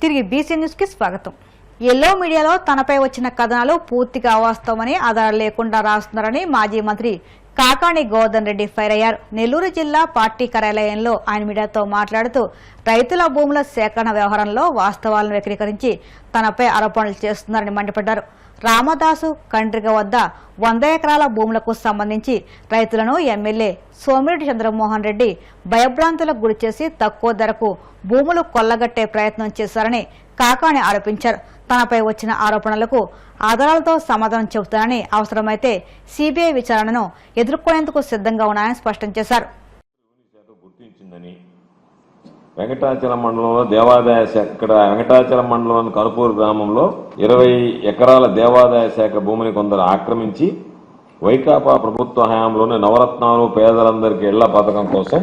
తిరిగి BC news కి స్వాగతం. ఎల్లో మీడియాలో తనపై వచ్చిన కథనాలు పూర్తిగా అవాస్తవమని, ఆధారాలు లేకుండా రాస్తున్నారని మాజీ మంత్రి కాకాణి గోవర్ధన్ రెడ్డి ఫైర్ అయ్యారు. నెల్లూరు జిల్లా పార్టీ కార్యాలయంలో ఆయన మీడియాతో మాట్లాడుతూ రైతుల భూముల సేకరణ వ్యవహారంలో వాస్తవాలను వక్రీకరించి తనపై ఆరోపణలు చేస్తున్నారని మండిపడ్డారు. రామదాసు కండ్రిగ వద్ద 100 ఎకరాల భూములకు సంబంధించి రైతులను ఎమ్మెల్యే సోమిరెడ్డి చంద్రమోహన్ రెడ్డి భయభ్రాంతులకు గురిచేసి తక్కువ ధరకు భూములు కొల్లగట్టే ప్రయత్నం చేశారని కాకాణి ఆరోపించారు. తనపై వచ్చిన ఆరోపణలకు ఆధారాలతో సమాధానం చెబుతానని, అవసరమైతే సిబిఐ విచారణను ఎదుర్కొనేందుకు సిద్ధంగా ఉన్నాయని స్పష్టం చేశారు. వెంకటాచలం మండలంలో దేవాదాయ శాఖ వెంకటాచలం మండలంలోని కరుపూరు గ్రామంలో 20 ఎకరాల దేవాదాయ శాఖ భూమిని కొందరు ఆక్రమించి వైకాపా ప్రభుత్వ హయాంలోని నవరత్నాలు పేదలందరికీ ఇళ్ల పథకం కోసం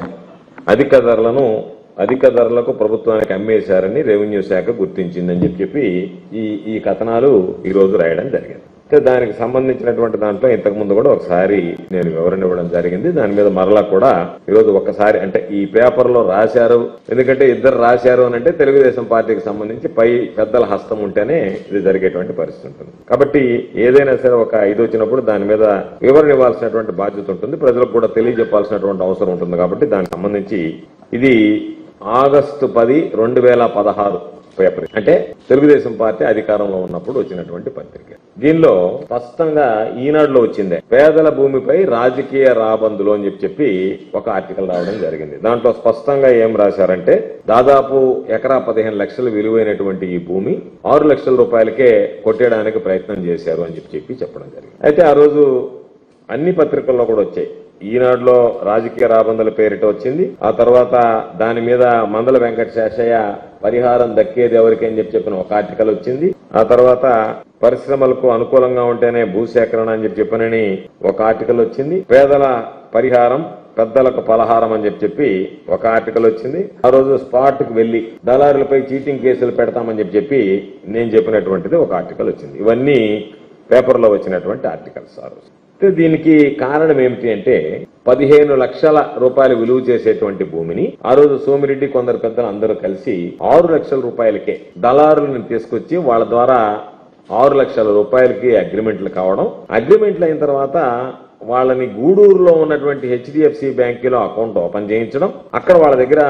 అధిక ధరలకు ప్రభుత్వానికి అమ్మేశారని రెవెన్యూ శాఖ గుర్తించిందని చెప్పి ఈ కథనాలు ఈ రోజు రాయడం జరిగింది. దానికి సంబంధించినటువంటి దాంట్లో ఇంతకు ముందు కూడా ఒకసారి నేను వివరణ ఇవ్వడం జరిగింది. దాని మీద మరలా కూడా ఈరోజు ఒకసారి అంటే ఈ పేపర్లో రాశారు, ఎందుకంటే ఇద్దరు రాశారు అని అంటే తెలుగుదేశం పార్టీకి సంబంధించి పై పెద్దల హస్తం ఉంటేనే ఇది జరిగేటువంటి పరిస్థితి ఉంటుంది. కాబట్టి ఏదైనా సరే ఒక ఇది వచ్చినప్పుడు దాని మీద వివరణ ఇవ్వాల్సినటువంటి బాధ్యత ఉంటుంది, ప్రజలకు కూడా తెలియజెప్పాల్సినటువంటి అవసరం ఉంటుంది. కాబట్టి దానికి సంబంధించి ఇది ఆగస్టు 10, 2016 పేపర్, అంటే తెలుగుదేశం పార్టీ అధికారంలో ఉన్నప్పుడు వచ్చినటువంటి పత్రిక. దీనిలో స్పష్టంగా ఈనాడులో వచ్చిందే పేదల భూమిపై రాజకీయ రాబందులు అని చెప్పి ఒక ఆర్టికల్ రావడం జరిగింది. దాంట్లో స్పష్టంగా ఏం రాశారంటే దాదాపు ఎకరా 15 లక్షలు విలువైనటువంటి ఈ భూమి 6 లక్షల రూపాయలకే కొట్టేయడానికి ప్రయత్నం చేశారు అని చెప్పి చెప్పడం జరిగింది. అయితే ఆ రోజు అన్ని పత్రికల్లో కూడా వచ్చాయి. ఈనాడులో రాజకీయ రాబందుల పేరిట వచ్చింది. ఆ తర్వాత దాని మీద మందల వెంకట శేషయ్య పరిహారం దక్కేది ఎవరికి అని చెప్పిన ఒక ఆర్టికల్ వచ్చింది. ఆ తర్వాత పరిశ్రమలకు అనుకూలంగా ఉంటేనే భూసేకరణ అని చెప్పనని ఒక ఆర్టికల్ వచ్చింది. పేదల పరిహారం పెద్దలకు పలహారం అని చెప్పి ఒక ఆర్టికల్ వచ్చింది. ఆ రోజు స్పాట్ కు వెళ్లి దళారులపై చీటింగ్ కేసులు పెడతామని చెప్పి నేను చెప్పినటువంటిది ఒక ఆర్టికల్ వచ్చింది. ఇవన్నీ పేపర్లో వచ్చినటువంటి ఆర్టికల్స్. ఆ రోజు దీనికి కారణం ఏమిటి అంటే 15 లక్షల రూపాయలు విలువ చేసేటువంటి భూమిని ఆ రోజు సోమిరెడ్డి కొందరు పెద్దలు అందరూ కలిసి 6 లక్షల రూపాయలకే దళారులను తీసుకొచ్చి వాళ్ళ ద్వారా 6 లక్షల రూపాయలకి అగ్రిమెంట్లు కావడం, అగ్రిమెంట్లు అయిన తర్వాత వాళ్ళని గూడూరులో ఉన్నటువంటి హెచ్డిఎఫ్సి బ్యాంకులో అకౌంట్ ఓపెన్ చేయించడం, అక్కడ వాళ్ళ దగ్గర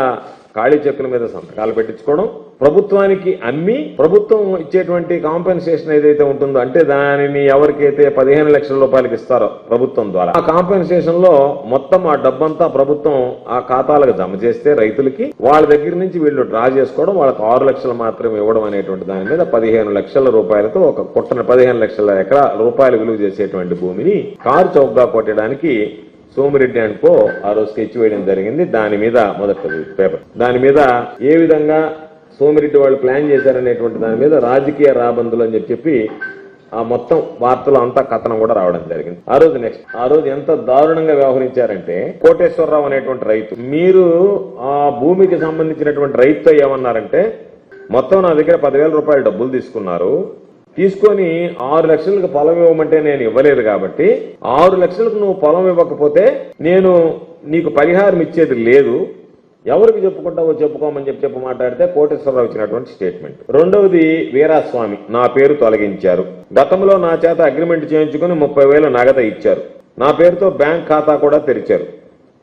ఖాళీ చెక్కుల మీద సంతకాలు పెట్టించుకోవడం, ప్రభుత్వానికి అమ్మి ప్రభుత్వం ఇచ్చేటువంటి కాంపెన్సేషన్ ఏదైతే ఉంటుందో అంటే దానిని ఎవరికైతే 15 లక్షల రూపాయలకి ఇస్తారో ప్రభుత్వం ద్వారా ఆ కాంపెన్సేషన్ లో మొత్తం ఆ డబ్బంతా ప్రభుత్వం ఆ ఖాతాలకు జమ చేస్తే రైతులకి వాళ్ళ దగ్గర నుంచి వీళ్ళు డ్రా చేసుకోవడం, వాళ్ళకి 6 లక్షలు మాత్రమే ఇవ్వడం అనేటువంటి దాని మీద 15 లక్షల రూపాయలతో ఒక కొట్టన 15 లక్షల రూపాయలు విలువ చేసేటువంటి భూమిని కారు చౌకగా కొట్టడానికి సోమిరెడ్డి అనుకో ఆ రోజు స్కెచ్ వేయడం జరిగింది. దాని మీద మొదటి పేపర్, దాని మీద ఏ విధంగా సోమిరెడ్డి వాళ్ళు ప్లాన్ చేశారనేటువంటి దాని మీద రాజకీయ రాబందులు అని చెప్పి ఆ మొత్తం వార్తలు అంతా కథనం కూడా రావడం జరిగింది. ఆ రోజు ఎంత దారుణంగా వ్యవహరించారంటే కోటేశ్వరరావు అనేటువంటి రైతు, మీరు ఆ భూమికి సంబంధించినటువంటి రైతుతో ఏమన్నారంటే మొత్తం నా దగ్గర 10,000 రూపాయలు డబ్బులు తీసుకొని 6 లక్షలకు పొలం ఇవ్వమంటే నేను ఇవ్వలేదు కాబట్టి 6 లక్షలకు నువ్వు పొలం ఇవ్వకపోతే నేను నీకు పరిహారం ఇచ్చేది లేదు, ఎవరికి చెప్పుకుంటావో చెప్పుకోమని చెప్పి మాట్లాడితే కోటేశ్వరరావు ఇచ్చినటువంటి స్టేట్మెంట్. రెండవది వీరాస్వామి, నా పేరు తొలగించారు, గతంలో నా చేత అగ్రిమెంట్ చేయించుకుని 30,000 నగదు ఇచ్చారు, నా పేరుతో బ్యాంక్ ఖాతా కూడా తెరిచారు,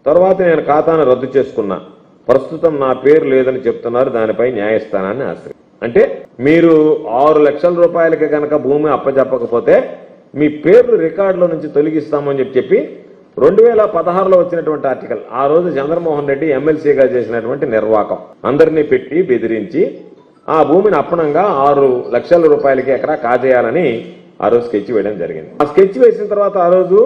తర్వాత నేను ఖాతాను రద్దు చేసుకున్నా, ప్రస్తుతం నా పేరు లేదని చెప్తున్నారు, దానిపై న్యాయస్థానాన్ని ఆశ్రయించారు. అంటే మీరు 6 లక్షల రూపాయలకి కనుక భూమి అప్పచెప్పకపోతే మీ పేర్లు రికార్డులో నుంచి తొలగిస్తామని చెప్పి 2016లో వచ్చినటువంటి ఆర్టికల్. ఆ రోజు చంద్రమోహన్ రెడ్డి ఎమ్మెల్సీగా చేసినటువంటి నిర్వాకం, అందరినీ పెట్టి బెదిరించి ఆ భూమిని అప్పనంగా 6 లక్షల రూపాయలకి ఎకరా కాజేయాలని ఆ రోజు స్కెచ్ వేయడం జరిగింది. ఆ స్కెచ్ వేసిన తర్వాత ఆ రోజు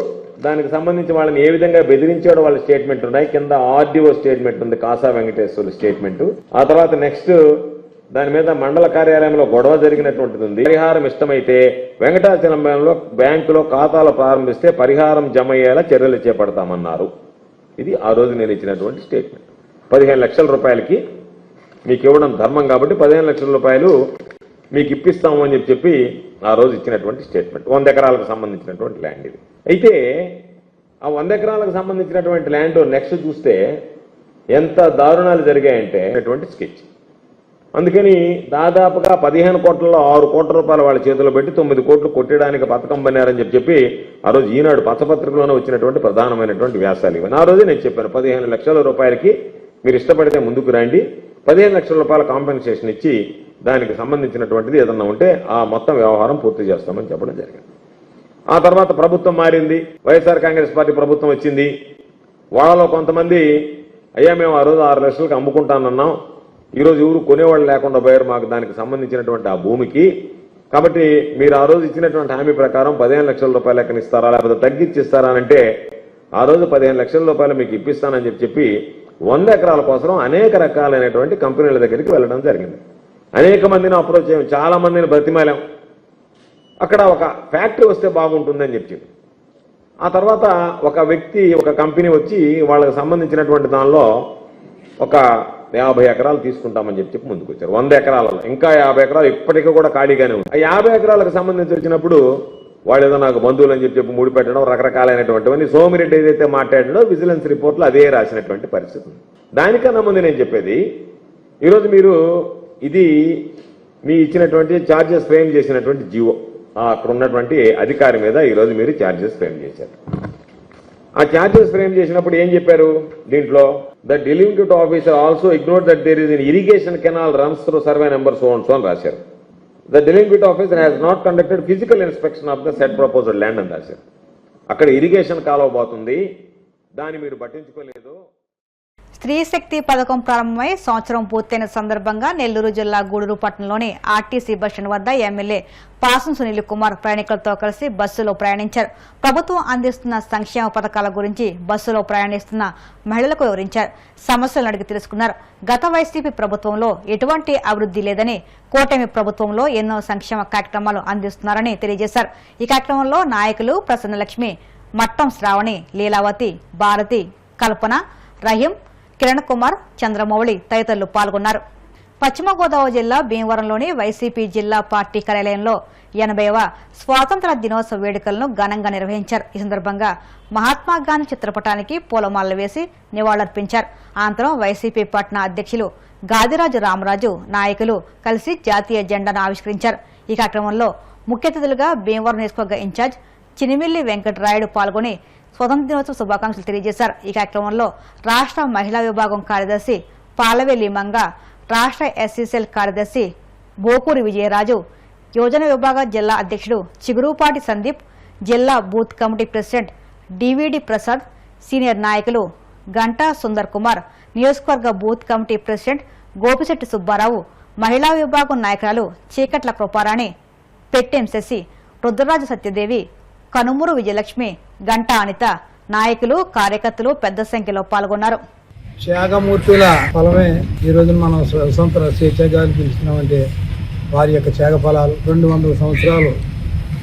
దానికి సంబంధించి వాళ్ళని ఏ విధంగా బెదిరించాడో వాళ్ళ స్టేట్మెంట్ ఉన్నాయి. కింద ఆర్డీఓ స్టేట్మెంట్ ఉంది, కాసా వెంకటేశ్వర్లు స్టేట్మెంట్. ఆ తర్వాత నెక్స్ట్ దాని మీద మండల కార్యాలయంలో గొడవ జరిగినటువంటిది ఉంది. పరిహారం ఇష్టమైతే వెంకటాచలం బ్యాంకులో ఖాతాలు ప్రారంభిస్తే పరిహారం జమ అయ్యేలా చర్యలు చేపడతామన్నారు. ఇది ఆ రోజు నేను ఇచ్చినటువంటి స్టేట్మెంట్. 15 లక్షల రూపాయలకి మీకు ఇవ్వడం ధర్మం కాబట్టి 15 లక్షల రూపాయలు మీకు ఇప్పిస్తాము అని చెప్పి ఆ రోజు ఇచ్చినటువంటి స్టేట్మెంట్. 100 ఎకరాలకు సంబంధించినటువంటి ల్యాండ్ ఇది. అయితే ఆ 100 ఎకరాలకు సంబంధించినటువంటి ల్యాండ్ నెక్స్ట్ చూస్తే ఎంత దారుణాలు జరిగాయంటే స్కెచ్ అందుకని దాదాపుగా 15 కోట్లలో 6 కోట్ల రూపాయలు వాళ్ళ చేతిలో పెట్టి 9 కోట్లు కొట్టడానికి పథకం పన్నారని చెప్పి ఆ రోజు ఈనాడు పచ్చపత్రికలోనే వచ్చినటువంటి ప్రధానమైనటువంటి వ్యాసాలు ఇవన్నీ. ఆ రోజే నేను చెప్పాను 15 లక్షల రూపాయలకి మీరు ఇష్టపడితే ముందుకు రండి, 15 లక్షల రూపాయల కాంపెన్సేషన్ ఇచ్చి దానికి సంబంధించినటువంటిది ఏదన్నా ఉంటే ఆ మొత్తం వ్యవహారం పూర్తి చేస్తామని చెప్పడం జరిగింది. ఆ తర్వాత ప్రభుత్వం మారింది, వైఎస్ఆర్ కాంగ్రెస్ పార్టీ ప్రభుత్వం వచ్చింది. వాళ్ళలో కొంతమంది అయ్యా మేము ఆ రోజు 6 లక్షలకు అమ్ముకుంటానన్నాం, ఈరోజు ఎవరు కొనేవాళ్ళు లేకుండా పోయారు మాకు దానికి సంబంధించినటువంటి ఆ భూమికి, కాబట్టి మీరు ఆ రోజు ఇచ్చినటువంటి హామీ ప్రకారం 15 లక్షల రూపాయలు లెక్కన ఇస్తారా లేకపోతే తగ్గించిస్తారా అంటే ఆ రోజు 15 లక్షల రూపాయలు మీకు ఇప్పిస్తానని చెప్పి 100 ఎకరాల కోసం అనేక రకాలైనటువంటి కంపెనీల దగ్గరికి వెళ్ళడం జరిగింది. అనేక మందిని అప్రోచ్ అయ్యాం, చాలా మందిని బ్రతిమాలాం. అక్కడ ఒక ఫ్యాక్టరీ వస్తే బాగుంటుందని చెప్పి ఆ తర్వాత ఒక కంపెనీ వచ్చి వాళ్ళకి సంబంధించినటువంటి దానిలో ఒక 50 ఎకరాలు తీసుకుంటామని చెప్పి ముందుకు వచ్చారు. 100 ఎకరాలలో ఇంకా 50 ఎకరాలు ఇప్పటికీ కూడా ఖాళీగానే ఉంది. ఆ 50 ఎకరాలకు సంబంధించి వచ్చినప్పుడు వాళ్ళు ఏదో నాకు బంధువులు అని చెప్పి ముడిపెట్టడం, రకరకాలైనటువంటివన్నీ సోమిరెడ్డి ఏదైతే మాట్లాడాడో విజిలెన్స్ రిపోర్ట్లో అదే రాసినటువంటి పరిస్థితి ఉంది. దానికన్నా ముందు నేను చెప్పేది, ఈరోజు మీరు ఇది మీ ఇచ్చినటువంటి ఛార్జెస్ ఫ్రేమ్ చేసినటువంటి జీవో, అక్కడ ఉన్నటువంటి అధికారి మీద ఈరోజు మీరు ఛార్జెస్ ఫ్రేమ్ చేశారు. ఆ ఛార్జెస్ ఫ్రేమ్ చేసినప్పుడు ఏం చెప్పారు దీంట్లో, the delinquent officer also ignore that there is in irrigation canal runs through survey number so and so అని రాశారు. The delinquent officer has not conducted physical inspection of the set proposal land అని రాశారు. అక్కడ irrigation కాలువ పోతుంది, దాన్ని మీరు పట్టించుకోలేదు. స్త్రీ శక్తి పథకం ప్రారంభమై సంవత్సరం పూర్తయిన సందర్భంగా నెల్లూరు జిల్లా గూడూరు పట్టణంలోని ఆర్టీసీ బస్టాండ్ వద్ద ఎమ్మెల్యే పాసం సునీల్ కుమార్ ప్రయాణికులతో కలిసి బస్సులో ప్రయాణించారు. ప్రభుత్వం అందిస్తున్న సంక్షేమ పథకాల గురించి బస్సులో ప్రయాణిస్తున్న మహిళలకు వివరించారు. సమస్యలను అడిగి తెలుసుకున్నారు. గత వైసీపీ ప్రభుత్వంలో ఎటువంటి అభివృద్ధి లేదని, కూటమి ప్రభుత్వంలో ఎన్నో సంక్షేమ కార్యక్రమాలు అందిస్తున్నారని తెలియజేశారు. ఈ కార్యక్రమంలో నాయకులు ప్రసన్నలక్ష్మి, మట్టం శ్రావణి, లీలావతి, భారతి, కల్పన, రహీం, కిరణ్ కుమార్, చంద్రమౌళి తదితరులు పాల్గొన్నారు. పశ్చిమ గోదావరి జిల్లా భీమవరంలోని వైసీపీ జిల్లా పార్టీ కార్యాలయంలో 80వ స్వాతంత్ర దినోత్సవ వేడుకలను ఘనంగా నిర్వహించారు. ఈ సందర్భంగా మహాత్మా గాంధీ చిత్రపటానికి పూలమాలలు వేసి నివాళులర్పించారు. అనంతరం వైసీపీ పట్టణ అధ్యక్షులు గాదిరాజు రామరాజు, నాయకులు కలిసి జాతీయ జెండాను ఆవిష్కరించారు. ఈ కార్యక్రమంలో ముఖ్య అతిథులుగా భీమవరం నియోజకవర్గ ఇన్ఛార్జ్ చినిమిల్లి వెంకటరాయుడు పాల్గొని స్వతంత్ర దినోత్సవ శుభాకాంక్షలు తెలియజేశారు. ఈ కార్యక్రమంలో రాష్ట్ర మహిళా విభాగం కార్యదర్శి పాలవేలి మంగ, రాష్ట్ర ఎస్సీసెల్ కార్యదర్శి బోకూరి విజయరాజు, యోజన విభాగ జిల్లా అధ్యక్షుడు చిగురుపాటి సందీప్, జిల్లా booth committee president DVD Prasad, senior నాయకులు గంటా సుందర్ కుమార్, నియోజకవర్గ booth committee president Gopisetty Subbarao, మహిళా విభాగం నాయకురాలు చీకట్ల కృపారాణి, పెట్టెం శశి, రుద్రరాజు సత్యదేవి, కనుమూరు విజయలక్ష్మి, గంటా అనిత, నాయకులు కార్యకర్తలు పెద్ద సంఖ్యలో పాల్గొన్నారు. త్యాగమూర్తుల ఫలమే ఈ రోజు మనం స్వతంత్ర స్వేచ్ఛాగాలు పిలుస్తున్నామంటే వారి యొక్క త్యాగ ఫలాలు. 200 సంవత్సరాలు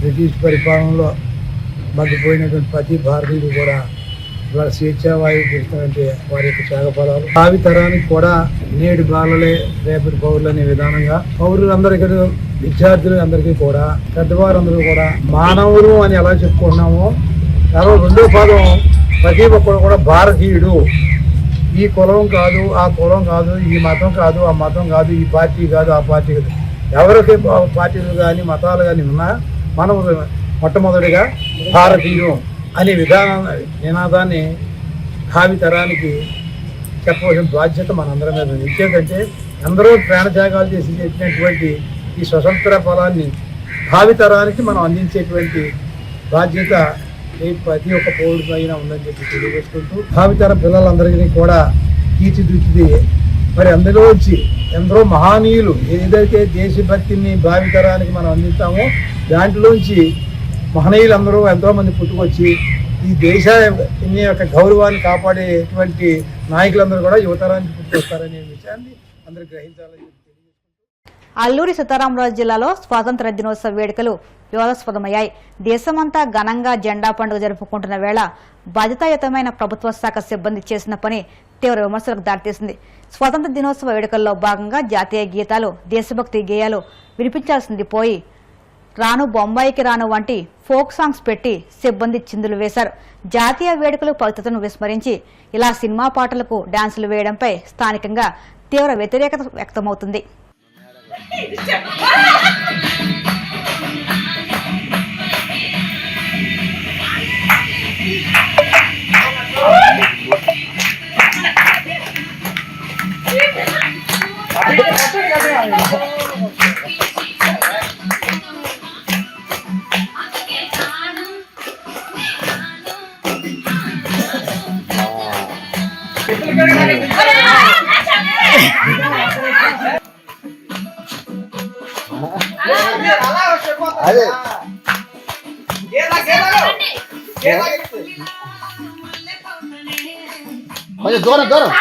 బ్రిటిష్ పరిపాలనలో మగ్గిపోయినటువంటి ప్రతి భారతీయుడు కూడా ఇవాళ స్వేచ్ఛావాయువు పిలుస్తామంటే వారి యొక్క త్యాగ ఫలాలు. భావి తరానికి కూడా నేటి బాలలే రేపటి పౌరులు అనే విధానంగా పౌరులందరికీ, విద్యార్థులు అందరికీ కూడా, పెద్దవారందరూ కూడా మానవులు అని ఎలా చెప్పుకుంటున్నామో రెండో పదం ప్రతి ఒక్కరు కూడా భారతీయుడు. ఈ కులం కాదు, ఆ కులం కాదు, ఈ మతం కాదు, ఆ మతం కాదు, ఈ పార్టీ కాదు, ఆ పార్టీ కాదు, ఎవరికి పార్టీలు కానీ మతాలు కానీ ఉన్నా మనం మొట్టమొదటిగా భారతీయుడు అనే నినాదాన్ని భావి తరానికి చెప్పవలసిన బాధ్యత మనందరం మీద ఉంది. ఎందుకంటే అందరూ ప్రాణత్యాగాలు చేసి చెప్పినటువంటి ఈ స్వతంత్ర ఫలాన్ని భావి తరానికి మనం అందించేటువంటి బాధ్యత ప్రతి ఒక్క పౌరుడికి అయినా ఉందని చెప్పి తెలియజేసుకుంటూ భావితరం పిల్లలందరికీ కూడా తీర్చిదిద్ది మరి అందులోంచి ఎందరో మహనీయులు ఏదైతే దేశభక్తిని భావితరానికి మనం అందిస్తామో దాంట్లోంచి మహనీయులందరూ ఎంతోమంది పుట్టుకొచ్చి ఈ దేశాన్ని యొక్క గౌరవాన్ని కాపాడేటువంటి నాయకులందరూ కూడా యువతరానికి పుట్టుకొస్తారనే విషయాన్ని అందరూ గ్రహించాలని. అల్లూరి సీతారామరాజు జిల్లాలో స్వాతంత్ర దినోత్సవ వేడుకలు వివాదాస్పదమయ్యాయి. దేశమంతా ఘనంగా జెండా పండుగ జరుపుకుంటున్న వేళ బాధ్యతాయుతమైన ప్రభుత్వ శాఖ సిబ్బంది చేసిన పని తీవ్ర విమర్శలకు దారితీసింది. స్వాతంత్ర దినోత్సవ వేడుకల్లో భాగంగా జాతీయ గీతాలు, దేశభక్తి గేయాలు వినిపించాల్సింది పోయి రాను బొంబాయికి రాను వంటి ఫోక్ సాంగ్స్ పెట్టి సిబ్బంది చిందులు వేశారు. జాతీయ వేడుకలు పవిత్రతను విస్మరించి ఇలా సినిమా పాటలకు డాన్సులు వేయడంపై స్థానికంగా తీవ్ర వ్యతిరేకత వ్యక్తమవుతుంది. అదే కొంచెం దూరం దూరం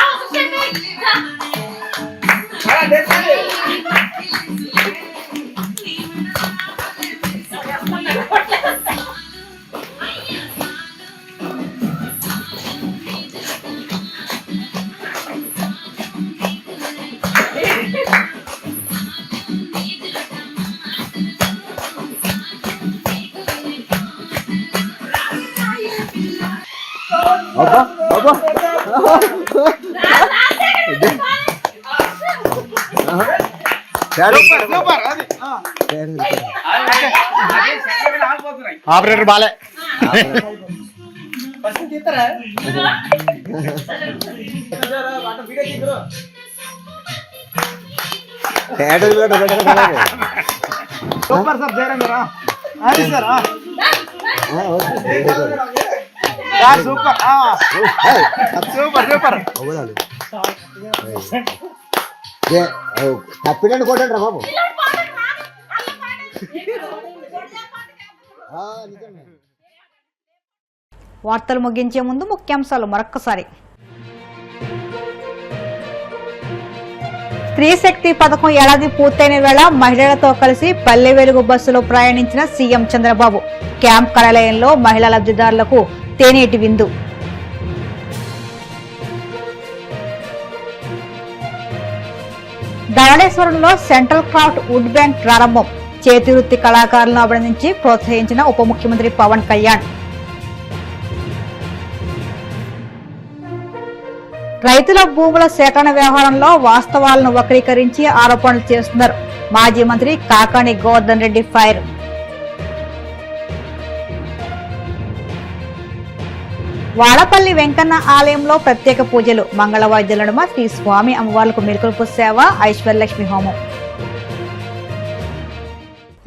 అబ్బా అబ్బా ఆపరేటర్ బాలే సూపర్ సార్ జయరామరా అది సార్ సూపర్ సూపర్ సూపర్ తప్పిడండి కొట్టండి రా బాబు వార్తలు ముగించే ముందు ముఖ్యాంశాలు మరొక్కసారి. స్త్రీ శక్తి పథకం ఏడాది పూర్తయిన వేళ మహిళలతో కలిసి పల్లె వెలుగు బస్సులో ప్రయాణించిన సీఎం చంద్రబాబు. క్యాంప్ కార్యాలయంలో మహిళా లబ్ధిదారులకు తేనేటి విందు. ధవళేశ్వరంలో సెంట్రల్ క్రాఫ్ట్ వుడ్ బ్యాంక్ ప్రారంభం. చేతి వృత్తి కళాకారులను అభినందించి ప్రోత్సహించిన ఉప ముఖ్యమంత్రి పవన్ కళ్యాణ్. రైతుల భూముల సేకరణ వ్యవహారంలో వాస్తవాలను వక్రీకరించి ఆరోపణలు చేస్తున్నారు. మాజీ మంత్రి కాకాణి గోవర్ధన్ రెడ్డి ఫైర్. వాడపల్లి వెంకన్న ఆలయంలో ప్రత్యేక పూజలు. మంగళవాద్యాల నడుమ శ్రీ స్వామి అమ్మవార్లకు మెలకువపు సేవ, ఐశ్వర్యలక్ష్మి హోమం.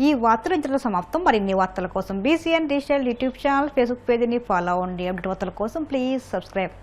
ఈ వార్తలు ఇంతలో సమాప్తం. మరిన్ని వార్తల కోసం BCN digital YouTube channel, Facebook పేజీని ఫాలో అవ్వండి. అప్డేట్ వార్తల కోసం ప్లీజ్ సబ్స్క్రైబ్.